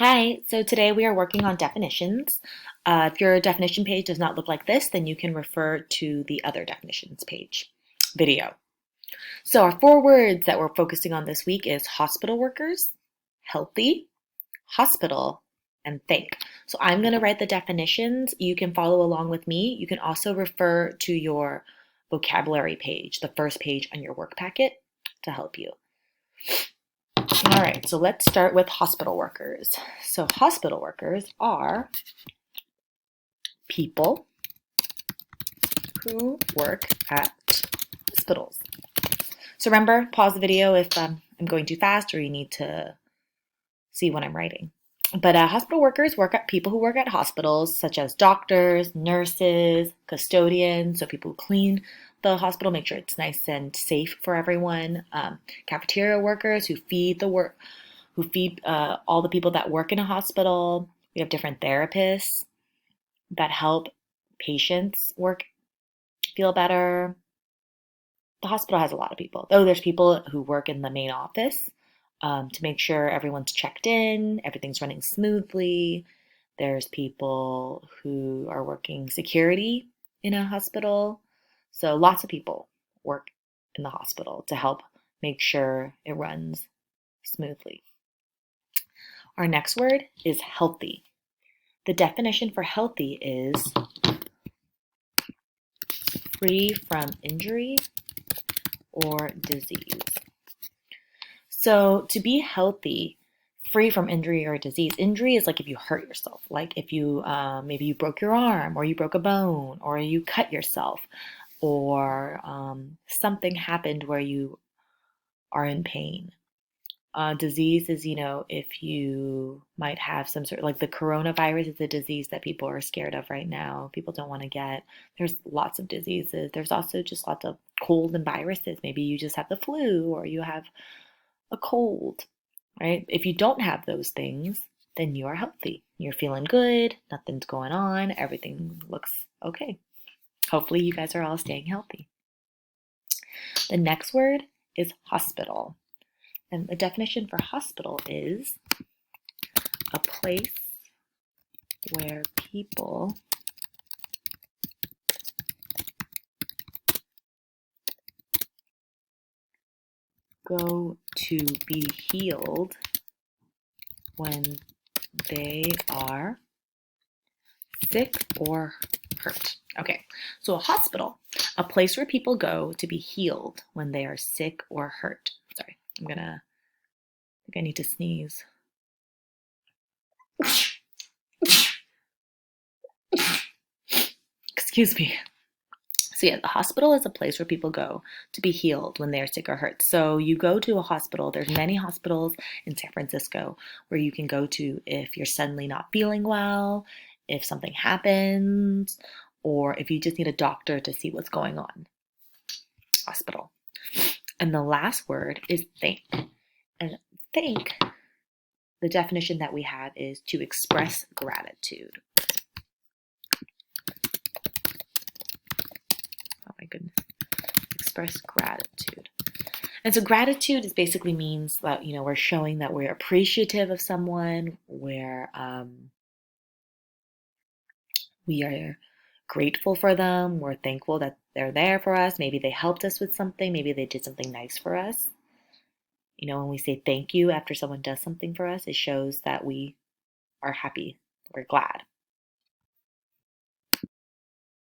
Hi, so today we are working on definitions. If your definition page does not look like this, then you can refer to the other definitions page video. So our four words that we're focusing on this week is hospital workers, healthy, hospital, and think. So I'm going to write the definitions. You can follow along with me. You can also refer to your vocabulary page, the first page on your work packet to help you. All right, so let's start with hospital workers. So hospital workers are people who work at hospitals. So remember, pause the video if I'm going too fast or you need to see what I'm writing. But hospital workers work at people who work at hospitals, such as doctors, nurses, custodians, so people who clean the hospital, make sure it's nice and safe for everyone. Cafeteria workers who feed all the people that work in a hospital. We have different therapists that help patients feel better. The hospital has a lot of people. Oh, there's people who work in the main office to make sure everyone's checked in, everything's running smoothly. There's people who are working security in a hospital. So lots of people work in the hospital to help make sure it runs smoothly. Our next word is healthy. The definition for healthy is free from injury or disease. So to be healthy, free from injury or disease, injury is like if you hurt yourself, like if you maybe you broke your arm or you broke a bone or you cut yourself or something happened where you are in pain. Disease is, if you might have some sort like the coronavirus is a disease that people are scared of right now. People don't want to get. There's lots of diseases. There's also just lots of cold and viruses. Maybe you just have the flu or you have a cold, right? If you don't have those things, then you are healthy. You're feeling good, nothing's going on, everything looks okay. Hopefully, you guys are all staying healthy. The next word is hospital. And the definition for hospital is a place where people go to be healed when they are sick or hurt. Okay, so a hospital, a place where people go to be healed when they are sick or hurt. Sorry, I think I need to sneeze. Excuse me. So yeah, the hospital is a place where people go to be healed when they're sick or hurt. So you go to a hospital. There's many hospitals in San Francisco where you can go to if you're suddenly not feeling well, if something happens, or if you just need a doctor to see what's going on. Hospital. And the last word is think. And think, the definition that we have is to express gratitude. Oh my goodness. Express gratitude. And so gratitude is basically means that, we're showing that we're appreciative of someone, where we are grateful for them, we're thankful that they're there for us. Maybe they helped us with something, maybe they did something nice for us. When we say thank you after someone does something for us, it shows that we are happy, we're glad.